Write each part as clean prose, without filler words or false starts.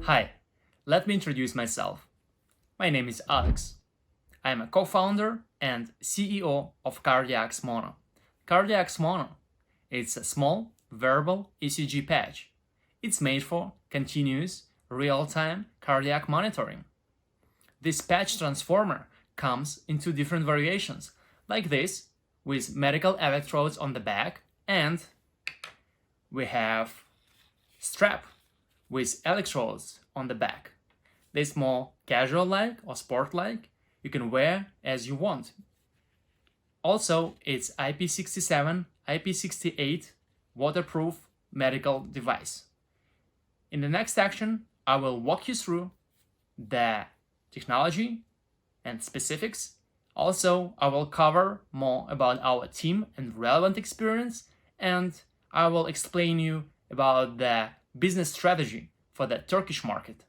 Hi, let me introduce myself. My name is Alex. I am a co-founder and CEO of QardiaxMono. QardiaxMono is a small wearable ECG patch. It's made for continuous real-time cardiac monitoring. This patch transformer comes in two different variations, like this, with medical electrodes on the back, and we have strap with electrodes on the back. This more casual-like or sport-like. You can wear as you want. Also, it's IP67, IP68 waterproof medical device. In the next section, I will walk you through the technology and specifics. Also, I will cover more about our team and relevant experience, and I will explain you about the business strategy for the Turkish market.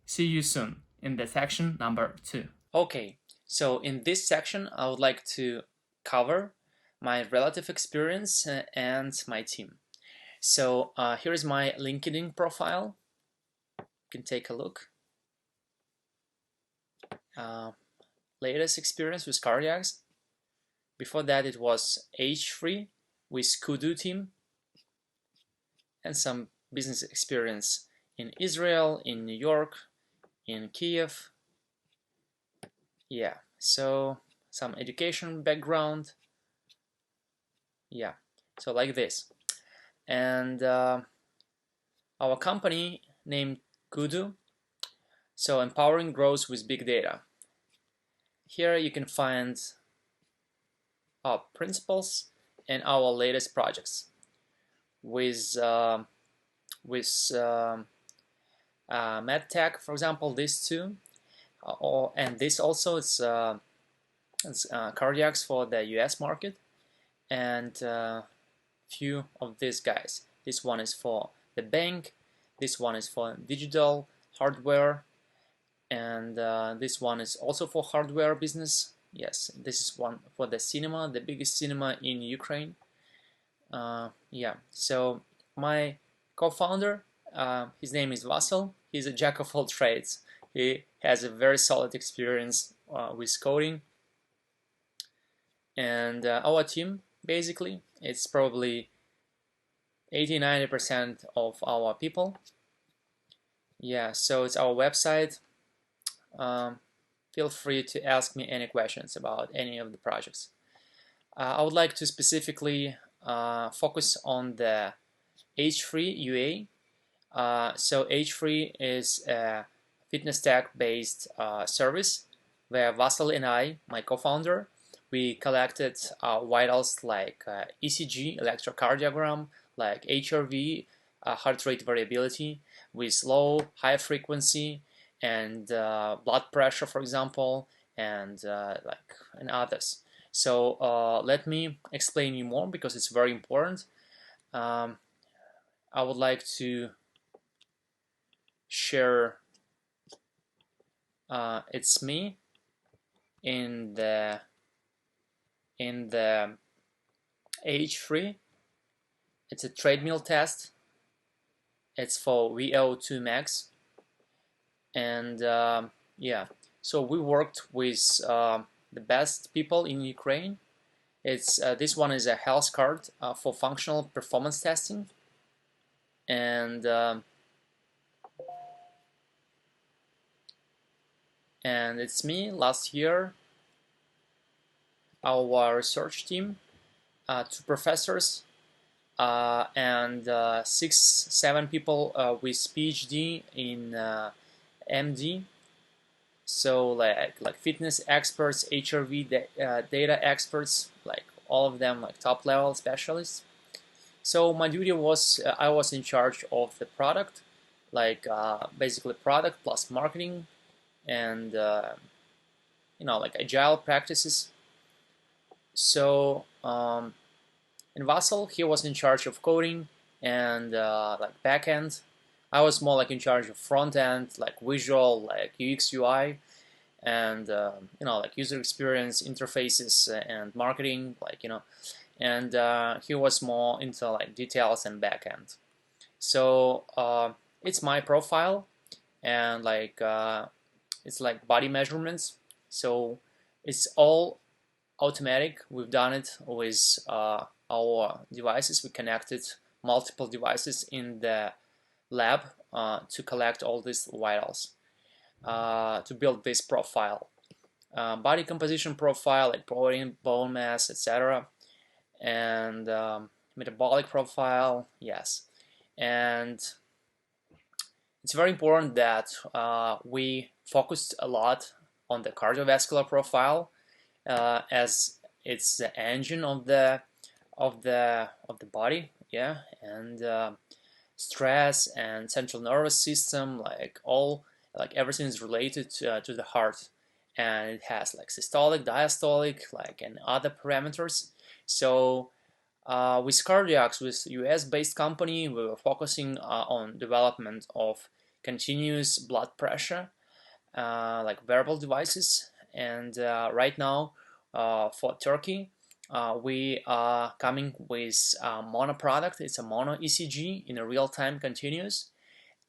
See you soon in the section number 2. Okay, so in this section, I would like to cover my relative experience and my team. So here is my LinkedIn profile. You can take a look. Latest experience with Cardiax. Before that, it was H3 with Kudu team, and some business experience in Israel, in New York, in Kiev. Yeah, so some education background. Yeah, so like this. And our company named Kudu, so empowering growth with big data. Here you can find our principles and our latest projects with MedTech, for example, these two, and this also is Cardiax for the US market, and few of these guys. This one is for the bank, this one is for digital hardware, and this one is also for hardware business. Yes, this is one for the cinema, the biggest cinema in Ukraine. Yeah, so my co-founder, his name is Vasil. He's a jack of all trades. He has a very solid experience with coding. And our team, basically, it's probably 80–90% of our people. Yeah, so it's our website. Feel free to ask me any questions about any of the projects. I would like to specifically focus on the H3 UA. So H3 is a fitness tech based service where Vasil and I, my co-founder, we collected vitals like ECG, electrocardiogram, like HRV, heart rate variability with low, high frequency, and blood pressure, for example, and others. So let me explain you more because it's very important. I would like to share it's me in the H3. It's a treadmill test. It's for VO2 max, and yeah, so we worked with the best people in Ukraine. It's this one is a health card for functional performance testing, and it's me. Last year, our research team, 2 professors, and 6–7 people with PhD in MD. So like fitness experts, HRV data experts, like all of them like top level specialists. So my duty was I was in charge of the product, like basically product plus marketing, and like agile practices. So in Vasil, he was in charge of coding and like backend. I was more like in charge of front end, like visual, like UX UI, and like user experience interfaces and marketing, and he was more into like details and backend. So it's my profile. and it's like body measurements. So it's all automatic. We've done it with our devices. We connected multiple devices in the lab to collect all these vitals to build this profile, body composition profile, like protein, bone mass, etc., and metabolic profile. Yes, and it's very important that we focused a lot on the cardiovascular profile, as it's the engine of the body. Yeah, and stress and central nervous system, like everything is related to the heart, and it has like systolic, diastolic, and other parameters. So with Cardiax, with US-based company, we were focusing on development of continuous blood pressure, like wearable devices. And right now, for Turkey, we are coming with a mono product. It's a mono ECG in a real-time continuous.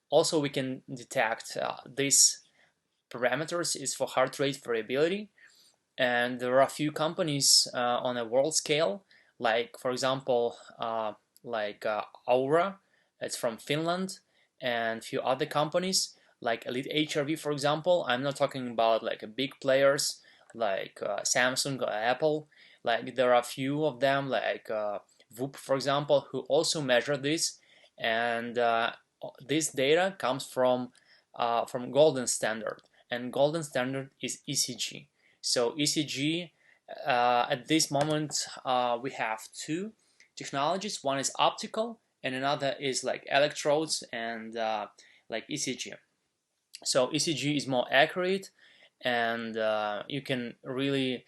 Also, we can detect these parameters is for heart rate variability. And there are a few companies on a world scale, like for example, Aura, it's from Finland, and a few other companies like Elite HRV, for example. I'm not talking about like big players like Samsung or Apple. Like there are a few of them, like Whoop, for example, who also measure this, and this data comes from golden standard, and golden standard is ECG. So ECG, at this moment, we have two technologies. One is optical, and another is like electrodes and like ECG. So ECG is more accurate, and you can really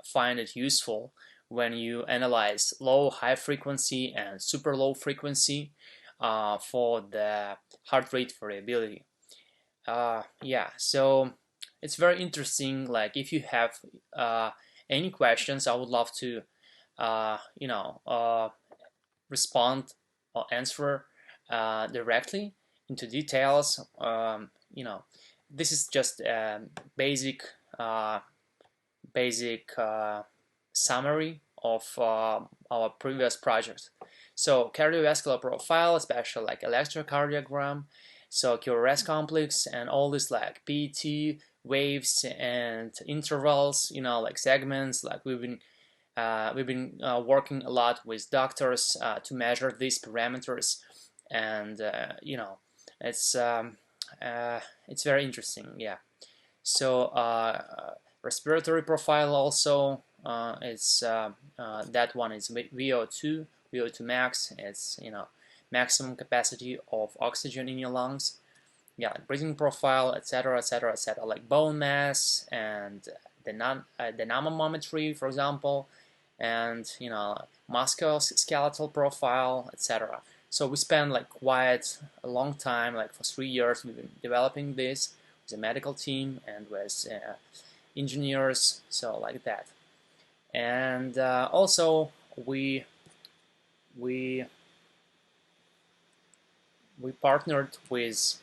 find it useful when you analyze low, high frequency, and super low frequency for the heart rate variability. Yeah, so it's very interesting. Like if you have any questions, I would love to respond or answer directly into details. This is just a basic summary of our previous project. So cardiovascular profile, especially like electrocardiogram, so QRS complex, and all this like PT waves and intervals, like segments. Like we've been working a lot with doctors to measure these parameters, and it's very interesting. Yeah. So respiratory profile also, it's that one is VO2 max. It's maximum capacity of oxygen in your lungs. Yeah, breathing profile, etc., etc., etc. Like bone mass and the dynamometry, for example, and musculoskeletal profile, etc. So we spent like quite a long time, like for 3 years, we've been developing this with a medical team and with engineers, so like that. And also we partnered with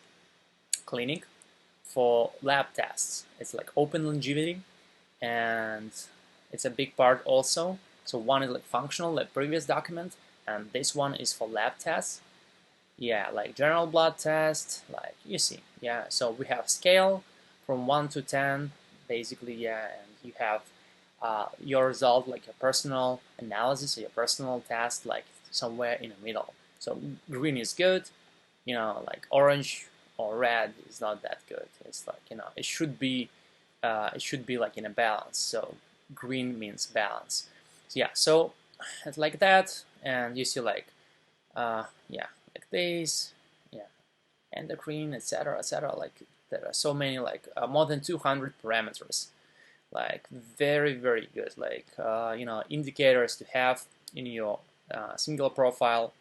clinic for lab tests. It's like open longevity, and it's a big part also. So one is like functional, like previous document, and this one is for lab tests. Yeah, like general blood test, like you see. Yeah, so we have scale from 1 to 10, basically. Yeah, and you have your result, like your personal analysis or your personal test, like somewhere in the middle. So green is good, like orange or red is not that good. It's like it should be like in a balance. So green means balance. So yeah, so it's like that, and you see like yeah, like this, yeah, endocrine, etc., etc. Like there are so many, like more than 200 parameters, like very very good, like indicators to have in your single profile,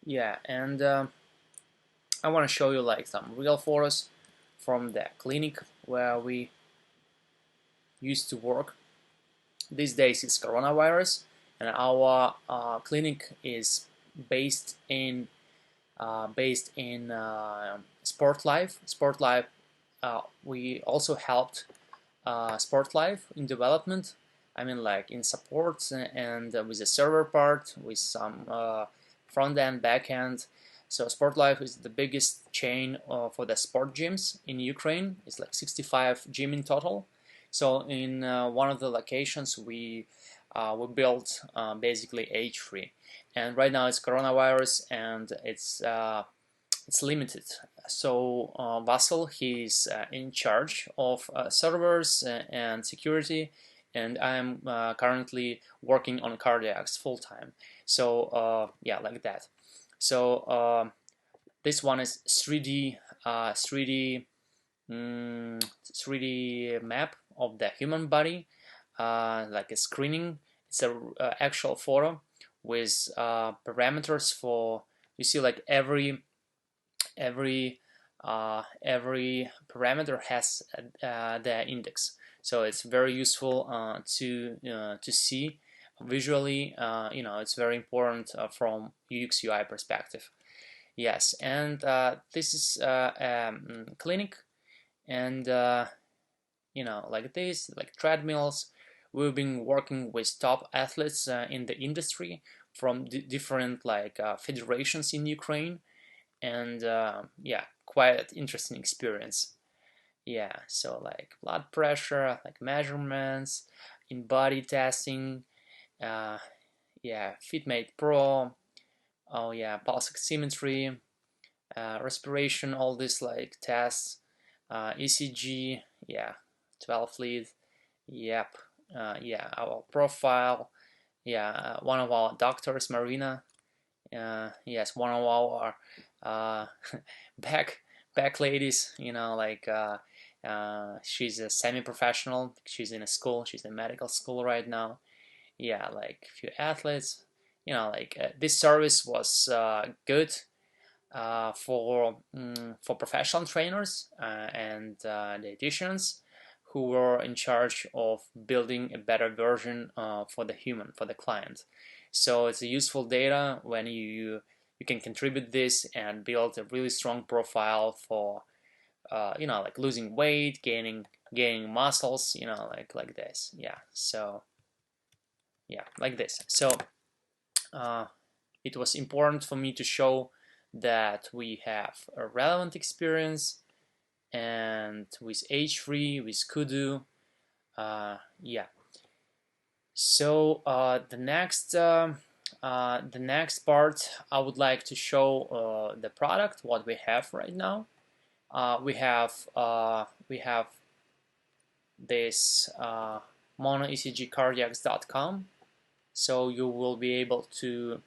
yeah. And I want to show you like some real photos from the clinic where we used to work. These days it's coronavirus, and our clinic is based in Sport Life. Sport Life, we also helped Sport Life in development. I mean, like in support and with the server part, with some front end, back end. So Sport Life is the biggest chain for the sport gyms in Ukraine. It's like 65 gym in total. So in one of the locations, we built basically age-free, and right now it's coronavirus and it's limited. So Vasil, he's in charge of servers and security, and I'm currently working on Cardiax full time. So yeah, like that. So this one is 3D 3D map of the human body, like a screening. It's a actual photo with parameters for, you see, like every parameter has the index, so it's very useful to see visually. It's very important from UX UI perspective. Yes, and this is clinic, and like this, like treadmills. We've been working with top athletes in the industry from different like federations in Ukraine, and yeah, quite interesting experience. Yeah, so like blood pressure, like measurements, in body testing, uh, yeah, FitMate Pro, oh yeah, pulse oximetry, respiration, all this like tests, ECG, yeah, 12 lead, yep, yeah, our profile, yeah, one of our doctors, Marina, yes, one of our uh, back ladies, like she's a semi-professional. She's in a school. She's in medical school right now. Yeah, like a few athletes. Like this service was good for professional trainers and dietitians who were in charge of building a better version for the client. So it's a useful data when you can contribute this and build a really strong profile for like losing weight, gaining muscles, like this. Yeah. So yeah, like this. So it was important for me to show that we have a relevant experience, and with H3, with Kudu, yeah. So the next part, I would like to show the product, what we have right now. We have this monoecgcardiax.com, so you will be able to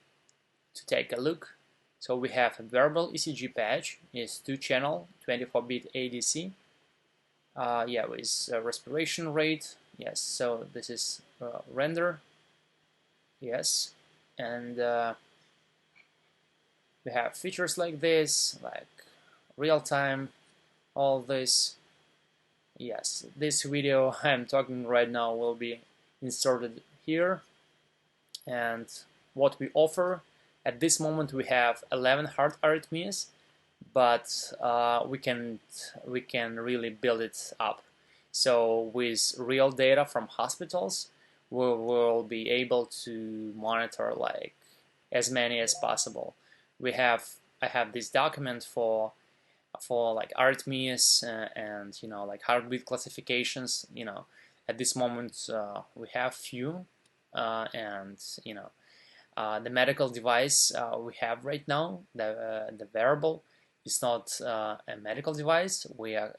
take a look. So we have a wearable ECG patch. It's 2-channel, 24-bit ADC. Yeah, with respiration rate. Yes, so this is render. Yes, and we have features like this, like real time, all this. Yes, this video I'm talking right now will be inserted here. And what we offer at this moment, we have 11 heart arrhythmias, but we can really build it up. So with real data from hospitals, we will be able to monitor like as many as possible. I have this document for like arrhythmias and like heartbeat classifications. At this moment we have few, and the medical device we have right now, the wearable, is not a medical device.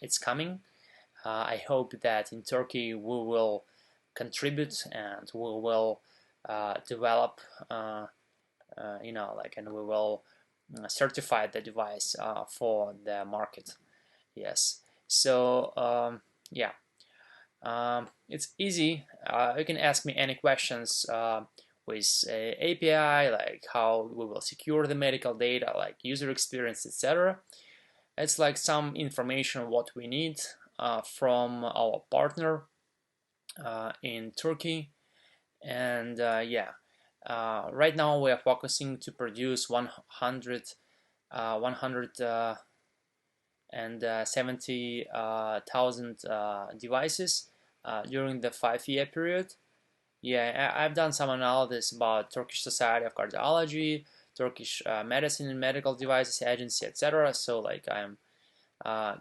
It's coming. I hope that in Turkey we will contribute and we will develop, and we will certify the device for the market. Yes. So yeah, it's easy. You can ask me any questions with API, like how we will secure the medical data, like user experience, etc. It's like some information what we need from our partner in Turkey, and yeah, Right now we are focusing to produce 170,000 devices during the 5-year period. Yeah, I've done some analysis about Turkish Society of Cardiology, Turkish Medicine and Medical Devices Agency, etc. So like uh, I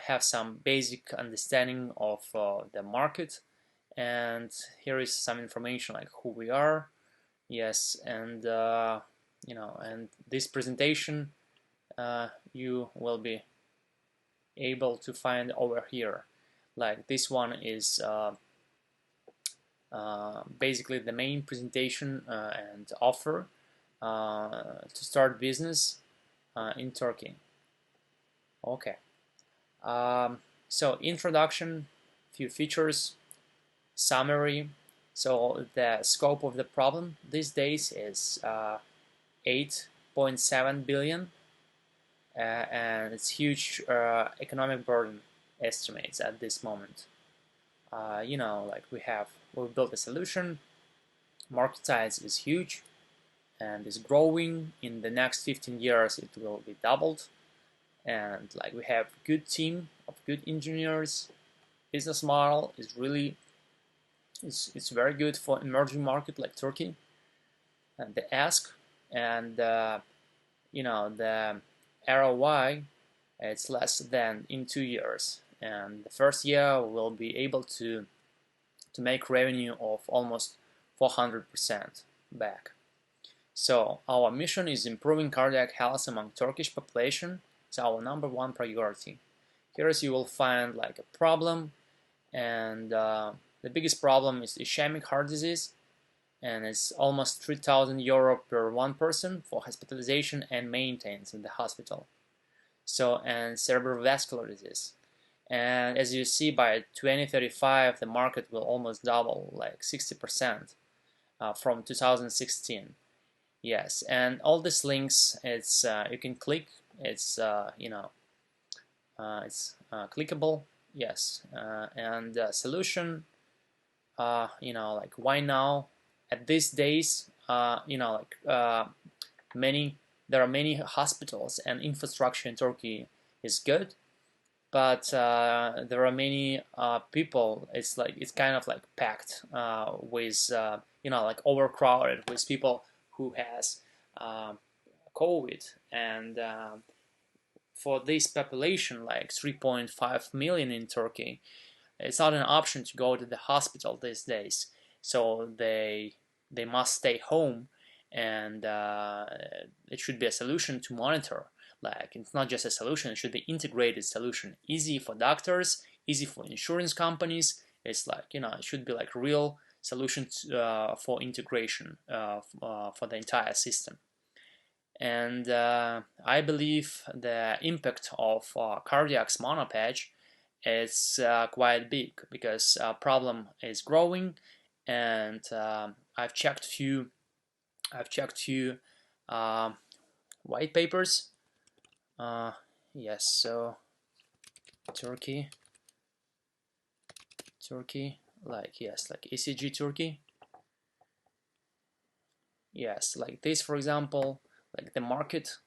have some basic understanding of the market, and here is some information like who we are. Yes, and and this presentation you will be able to find over here. Like this one is basically the main presentation and offer to start business in Turkey. Okay. So introduction, few features, summary. So the scope of the problem these days is 8.7 billion, and it's huge economic burden estimates at this moment. Like we built a solution, market size is huge and is growing. In the next 15 years it will be doubled, and like we have good team of good engineers. Business model is really it's very good for emerging market like Turkey, and the ask and the ROI, it's less than in 2 years, and the first year we'll be able to make revenue of almost 400% back. So our mission is improving cardiac health among Turkish population. It's our #1 priority. Here you will find like a problem, and the biggest problem is ischemic heart disease, and it's almost 3,000 euro per one person for hospitalization and maintenance in the hospital. So, and cerebrovascular disease. And as you see, by 2035, the market will almost double, like 60% from 2016. Yes, and all these links, it's you can click. It's clickable. Yes, and solution. Like why now? At these days, there are many hospitals and infrastructure in Turkey is good, but there are many people. It's kind of like packed with like overcrowded with people who has COVID, and for this population, like 3.5 million in Turkey, it's not an option to go to the hospital these days. So they must stay home, and it should be a solution to monitor. Like it's not just a solution; it should be integrated solution, easy for doctors, easy for insurance companies. It's like it should be like real solution for integration for the entire system. And I believe the impact of QardiaxMono patch is quite big, because problem is growing, and I've checked few white papers. Yes, so Turkey, like yes, like ECG Turkey. Yes, like this, for example, like the market.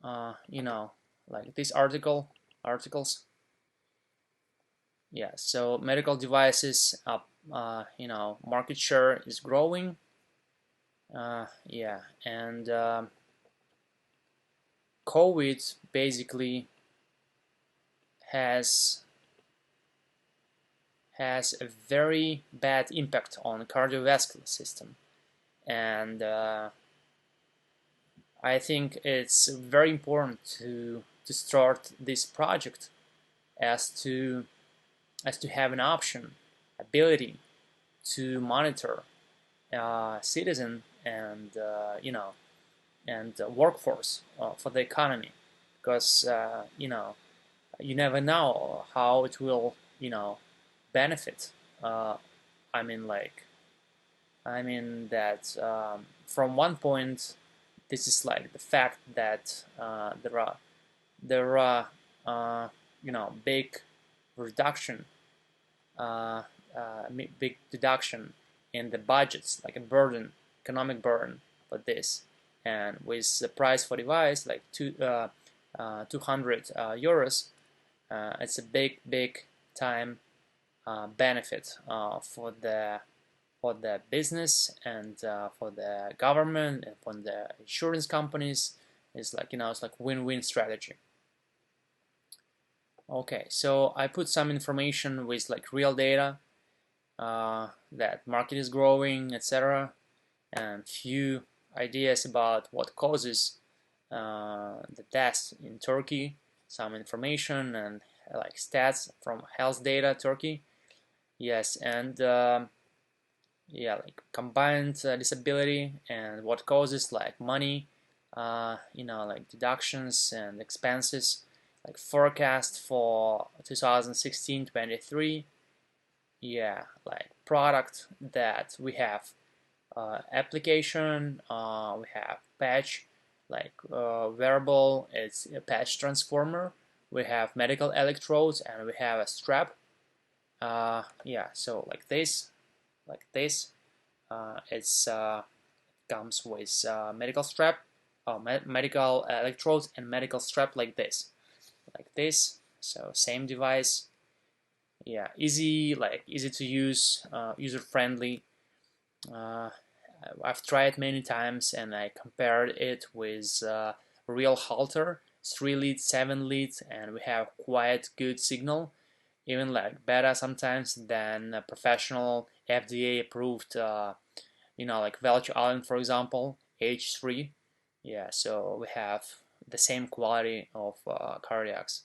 Like this articles. Yeah, so medical devices market share is growing. Yeah, and COVID basically has a very bad impact on the cardiovascular system, and I think it's very important to start this project as to have an option, ability to monitor citizen and workforce for the economy, because you never know how it will benefit. That from one point, this is like the fact that there are big reduction, big deduction in the budgets, like a burden, economic burden for this. And with the price for device like 200 euros, it's a big time benefit for the business and for the government and for the insurance companies. It's like, it's like win-win strategy. Okay, so I put some information with like real data that market is growing, etc., and few ideas about what causes the deaths in Turkey, some information and like stats from health data Turkey. Yes, and yeah, like combined disability and what causes like money, like deductions and expenses, like forecast for 2016-23. Yeah, like product that we have application, we have patch, like wearable, it's a patch transformer, we have medical electrodes, and we have a strap. Yeah, so like this, it's comes with medical strap, medical electrodes and medical strap like this. So same device. Yeah, easy to use, user friendly. I've tried many times and I compared it with real halter, 3 leads, 7 leads, and we have quite good signal, even like better sometimes than a professional FDA approved, like Velcho Allen, for example, H3. Yeah, so we have the same quality of Cardiax.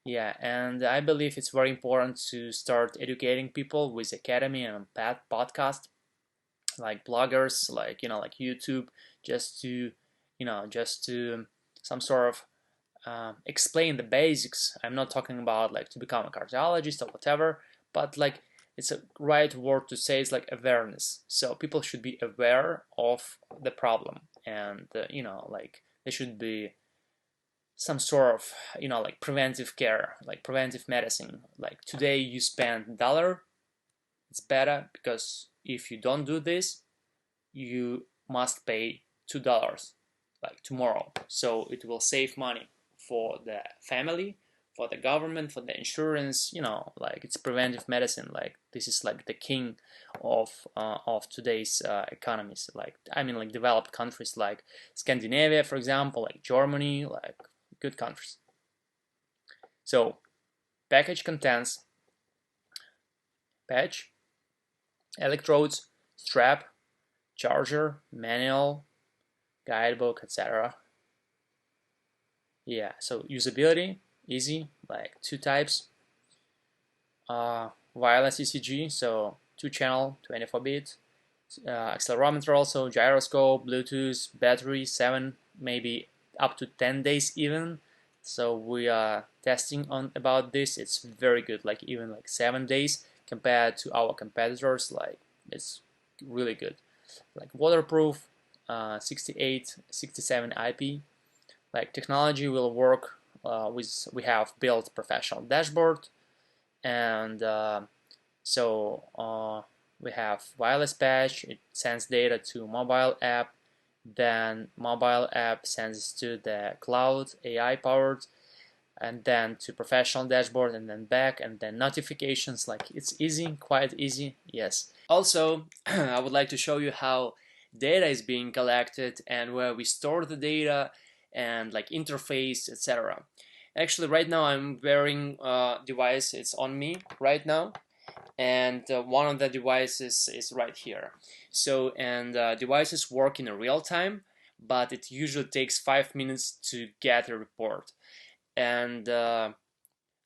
Yeah, and I believe it's very important to start educating people with academy and podcast, like bloggers, like like YouTube, just to some sort of explain the basics. I'm not talking about like to become a cardiologist or whatever, but like it's a right word to say, it's like awareness. So people should be aware of the problem, and like there should be some sort of like preventive care, like preventive medicine. Like today you spend $1, it's better, because if you don't do this, you must pay $2 like tomorrow. So it will save money for the family, for the government, for the insurance. Like it's preventive medicine. Like this is like the king of today's economies. Like like developed countries like Scandinavia, for example, like Germany, like good countries. So package contents patch, electrodes, strap, charger, manual, guidebook, etc. Yeah, so usability, easy, like 2 types. Wireless ECG, so 2-channel, 24-bit. Accelerometer also, gyroscope, Bluetooth, battery, 7, maybe up to 10 days even. So we are testing on about this. It's very good, like even like 7 days compared to our competitors. Like it's really good. Like waterproof, 68, 67 IP. Like technology will work with, we have built professional dashboard, and so we have wireless patch. It sends data to mobile app, then mobile app sends to the cloud, AI powered, and then to professional dashboard, and then back, and then notifications. Like it's easy, quite easy. Yes. Also, I would like to show you how data is being collected and where we store the data and like interface, etc. Actually, right now I'm wearing a device. It's on me right now, and one of the devices is right here. So, and devices work in real time, but it usually takes 5 minutes to get a report. And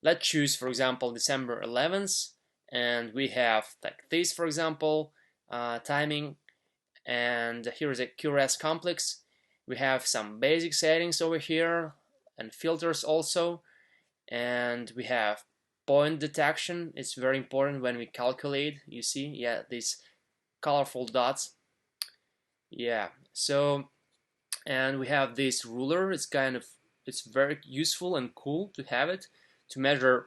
let's choose, for example, December 11th, and we have like this, for example, timing, and here is a QRS complex. We have some basic settings over here and filters also, and we have point detection. It's very important when we calculate. You see, yeah, these colorful dots. Yeah, so, and we have this ruler. It's very useful and cool to have it to measure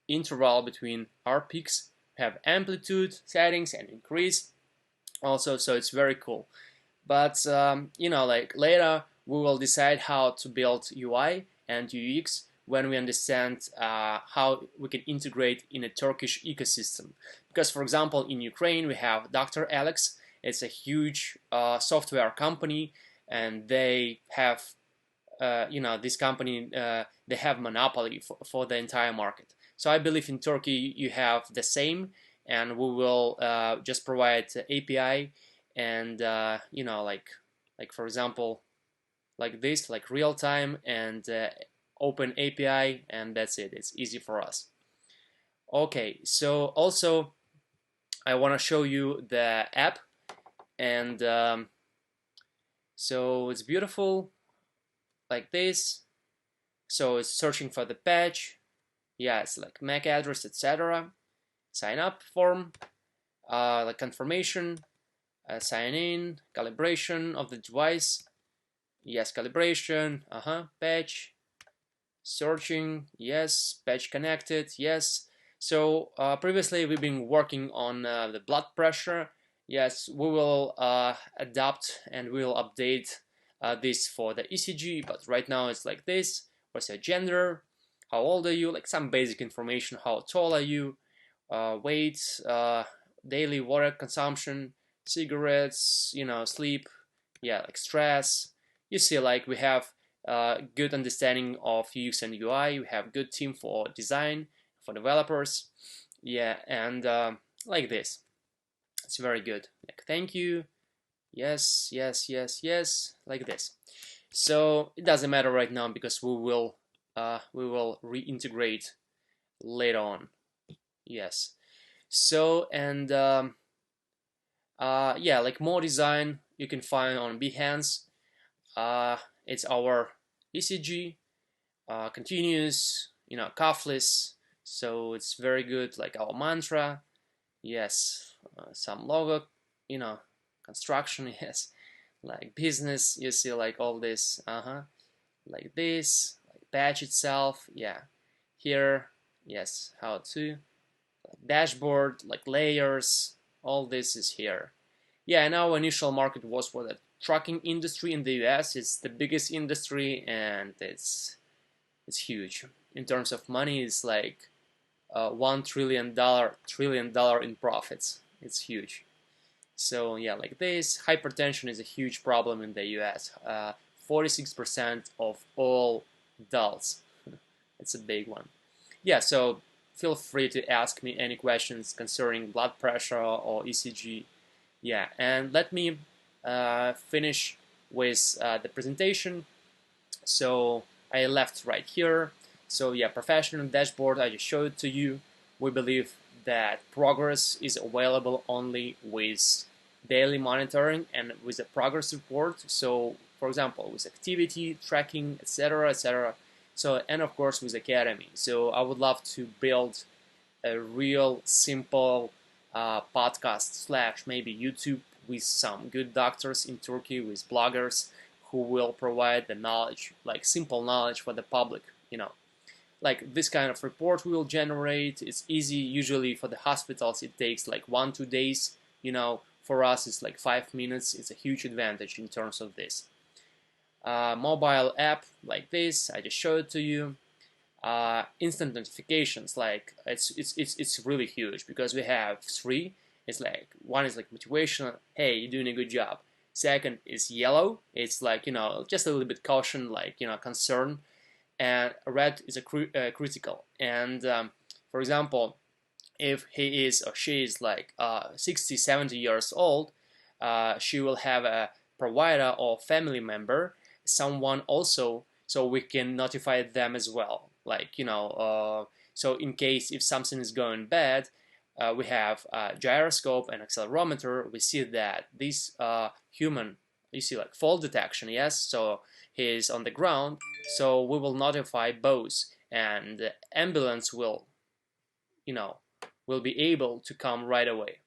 interval between our peaks. We have amplitude settings and increase. also, so it's very cool. But you know, like later we will decide how to build UI and UX when we understand how we can integrate in a Turkish ecosystem. Because, for example, in Ukraine we have Dr. Alex. It's a huge software company, and they have, you know, this company, they have monopoly for the entire market. So I believe in Turkey you have the same, and we will just provide API and you know, like for example, like this, like real time and open API, and that's it. It's easy for us. Okay, so also I want to show you the app, and so it's beautiful like this. So it's searching for the patch. Yeah, it's like MAC address, etc. Sign up form, like confirmation, sign in, calibration of the device. Yes, calibration. Patch, searching. Yes, patch connected. Yes. So previously we've been working on the blood pressure. Yes, we will adapt and we'll update this for the ECG, but right now it's like this. What's your gender? How old are you? Like some basic information. How tall are you? Weight, daily water consumption, cigarettes, you know, sleep, yeah, like stress. You see, like we have good understanding of UX and UI. We have good team for design, for developers, yeah, and like this. It's very good. Like thank you, yes, yes, yes, yes, like this. So it doesn't matter right now because we will reintegrate later on. Yes. So and yeah, like more design you can find on Behance. It's our ECG, continuous, you know, cuffless. So it's very good, like our mantra. Yes, some logo, you know, construction. Yes, like business. You see, like all this. Like this, like patch itself. Yeah, here. Yes, how to dashboard, like layers. All this is here. Yeah, and our initial market was for the trucking industry in the US. It's the biggest industry, and it's huge in terms of money. It's like $1 trillion in profits. It's huge. So yeah, like this, hypertension is a huge problem in the US. 46% of all adults. It's a big one. Yeah, so feel free to ask me any questions concerning blood pressure or ECG. Yeah, and let me finish with the presentation. So I left right here. So yeah, professional dashboard, I just showed it to you. We believe that progress is available only with daily monitoring and with a progress report. So for example, with activity tracking, etc., etc. So, and of course with Academy. So I would love to build a real simple podcast slash maybe YouTube with some good doctors in Turkey, with bloggers who will provide the knowledge, like simple knowledge for the public, you know. Like this kind of report we will generate. It's easy. Usually for the hospitals it takes like 1-2 days, you know. For us it's like 5 minutes. It's a huge advantage in terms of this. Mobile app like this, I just showed it to you. Instant notifications, like it's really huge because we have 3. It's like one is like motivational, hey, you're doing a good job. Second is yellow, it's like, you know, just a little bit caution, like, you know, concern. And red is a critical. And for example, if he is or she is like 60-70 years old, she will have a provider or family member, someone also, so we can notify them as well, like, you know, so in case if something is going bad, we have a gyroscope and accelerometer. We see that this human, you see like fall detection, yes, so he is on the ground, so we will notify both, and the ambulance will, you know, will be able to come right away.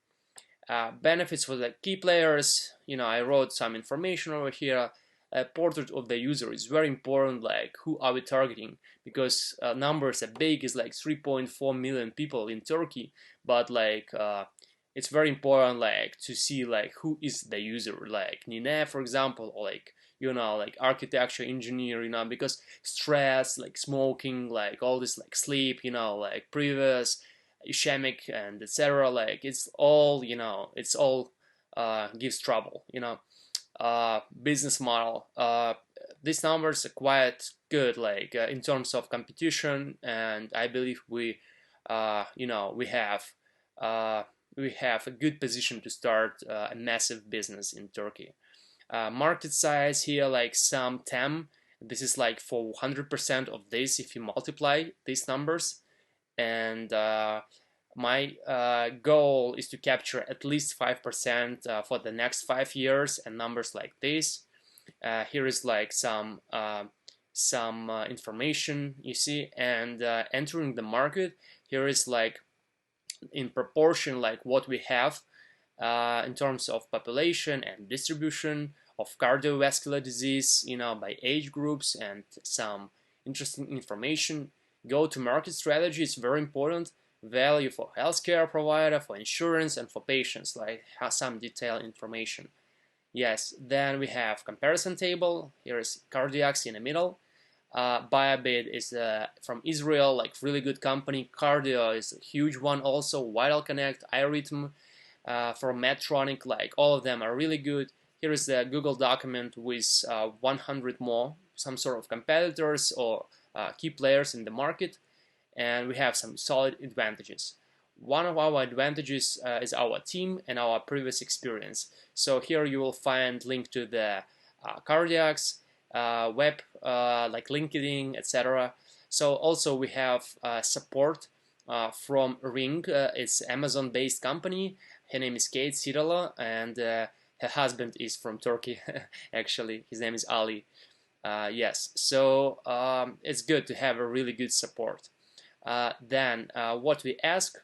Benefits for the key players, you know, I wrote some information over here. A portrait of the user is very important, like who are we targeting, because numbers are big. It's like 3.4 million people in Turkey, but like it's very important like to see like who is the user, like Nina, for example, or like like architecture engineer, because stress, like smoking, like all this, like sleep, like previous ischemic and etc., like it's all it's all gives trouble, business model. These numbers are quite good, like in terms of competition, and I believe uh, we have a good position to start a massive business in Turkey. Market size here, like some TAM. This is like for 100% of this if you multiply these numbers, and my goal is to capture at least 5% for the next 5 years, and numbers like this. Here is like some information you see, and entering the market. Here is like in proportion like what we have in terms of population and distribution of cardiovascular disease, by age groups, and some interesting information. Go-to-market strategy is very important. Value for healthcare provider, for insurance, and for patients, like has some detailed information. Yes, then we have comparison table. Here is Cardiax in the middle. Biobit is from Israel, like really good company. Cardio is a huge one also. Vital Connect, iRhythm, from Medtronic, like all of them are really good. Here is the Google document with 100 more, some sort of competitors or key players in the market, and we have some solid advantages. One of our advantages is our team and our previous experience. So here you will find link to the Cardiax web, like LinkedIn, etc. So also we have support from Ring. It's Amazon-based company. Her name is Kate Sidala, and her husband is from Turkey. Actually, his name is Ali. Yes, so it's good to have a really good support. Then what we ask,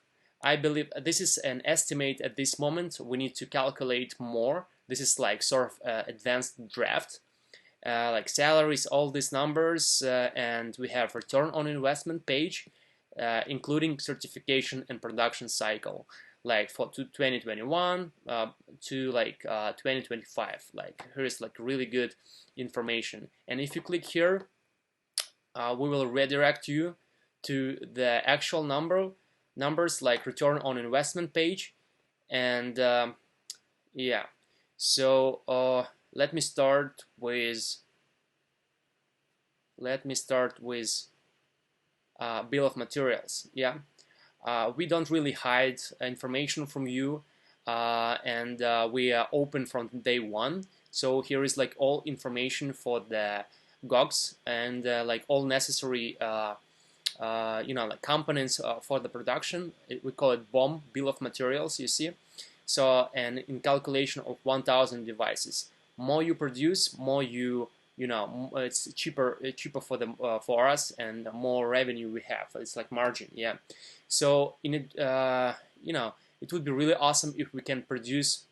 I believe this is an estimate at this moment. We need to calculate more. This is like sort of advanced draft, like salaries, all these numbers, and we have return on investment page, including certification and production cycle, like for 2021 to like 2025. Like here is like really good information, and if you click here, we will redirect you to the actual numbers like return on investment page. And yeah, so let me start with bill of materials. Yeah, we don't really hide information from you, and we are open from day one. So here is like all information for the GOGs and like all necessary like components for the production. We call it BOM, bill of materials, you see. So, and in calculation of 1,000 devices, more you produce, more it's cheaper for them, for us, and more revenue we have. It's like margin. Yeah. So in it, it would be really awesome if we can produce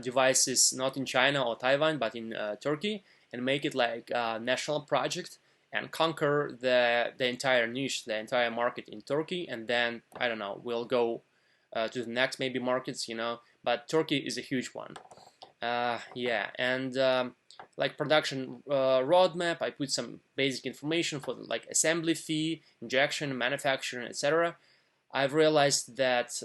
devices not in China or Taiwan but in Turkey, and make it like a national project and conquer the entire niche, the entire market in Turkey. And then I don't know, we'll go to the next maybe markets, but Turkey is a huge one. Yeah, and like production roadmap, I put some basic information for the, like assembly fee, injection, manufacturing, etc. I've realized that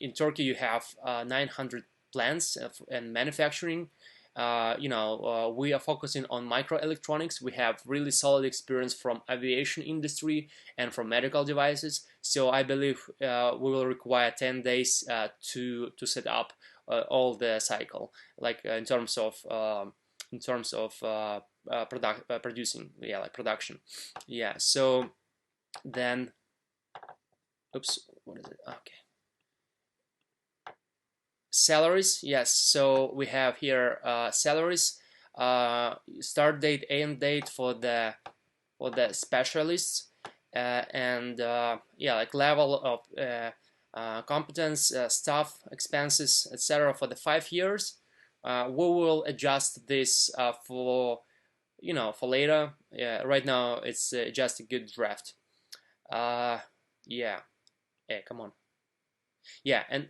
in Turkey you have 900 plants and manufacturing. We are focusing on microelectronics. We have really solid experience from aviation industry and from medical devices. So I believe we will require 10 days to set up all the cycle, like in terms of producing, yeah, like production. Yeah. So then, oops, what is it? Okay. Salaries, yes. So we have here salaries, start date, end date for the specialists, and yeah, like level of competence, staff, expenses, etc. for the 5 years. We will adjust this for later. Yeah, right now it's just a good draft. Yeah. Hey, come on. Yeah, and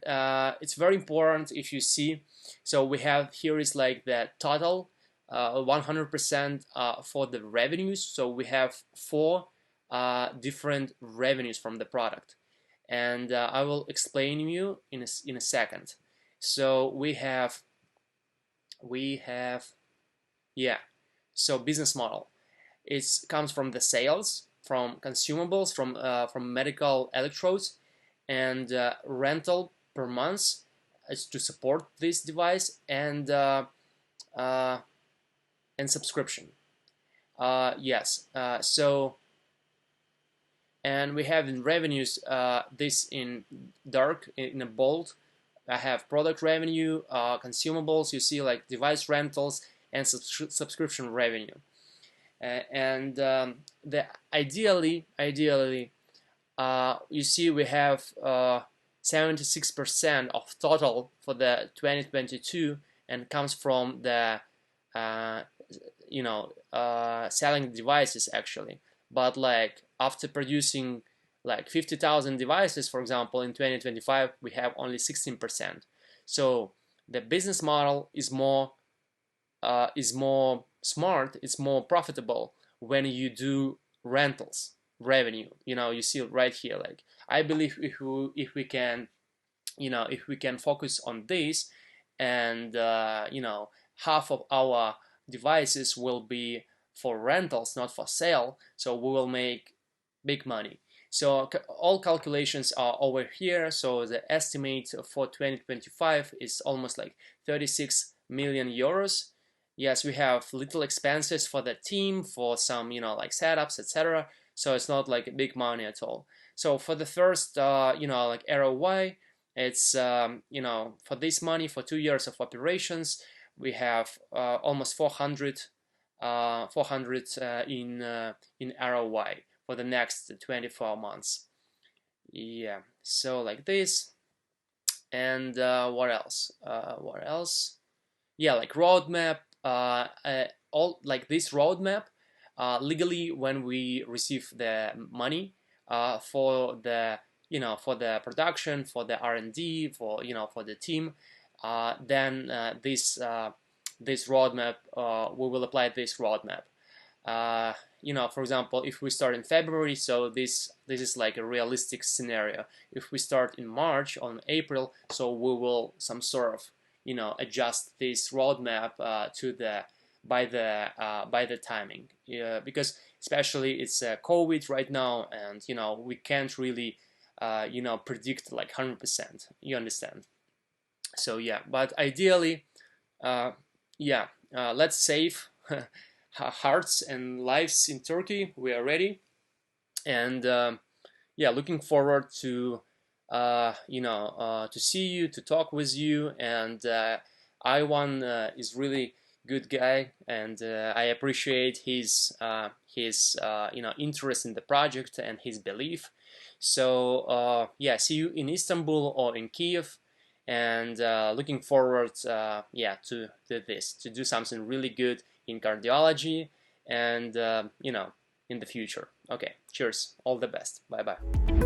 it's very important if you see. So we have here is like the total 100% for the revenues. So we have four different revenues from the product, and I will explain you in a second. So we have yeah. So business model, it comes from the sales, from consumables, from medical electrodes, and rental per month is to support this device, uh, and subscription. Yes. So, and we have in revenues this in dark, in a bold. I have product revenue, consumables. You see like device rentals and subscription revenue. And the ideally, you see we have 76% of total for the 2022, and comes from the uh, selling devices actually. But like after producing like 50,000 devices, for example, in 2025, we have only 16%. So the business model is more smart, it's more profitable when you do rentals revenue. You see right here, like I believe if we can, if we can focus on this, and half of our devices will be for rentals, not for sale, so we will make big money. So all calculations are over here. So the estimate for 2025 is almost like 36 million euros. Yes, we have little expenses for the team, for some, like setups, etc. So it's not like big money at all. So for the first, like ROI, it's, for this money, for 2 years of operations, we have almost 400 in ROI for the next 24 months. Yeah, so like this. And what else? What else? Yeah, like roadmap. All like this roadmap. Legally, when we receive the money for the for the production, for the R&D, for the team, then this roadmap, we will apply this roadmap. For example, if we start in February, so this is like a realistic scenario. If we start in March, on April, so we will some sort of adjust this roadmap to the by the timing, because especially it's COVID right now, and we can't really predict like 100%. You understand? So yeah, but ideally, yeah, let's save hearts and lives in Turkey. We are ready, and yeah, looking forward to to see you, to talk with you. And Iwan is really good guy, and I appreciate his interest in the project and his belief. So yeah, see you in Istanbul or in Kiev, and looking forward yeah, to this, to do something really good in cardiology, and in the future. Okay, cheers, all the best, bye bye.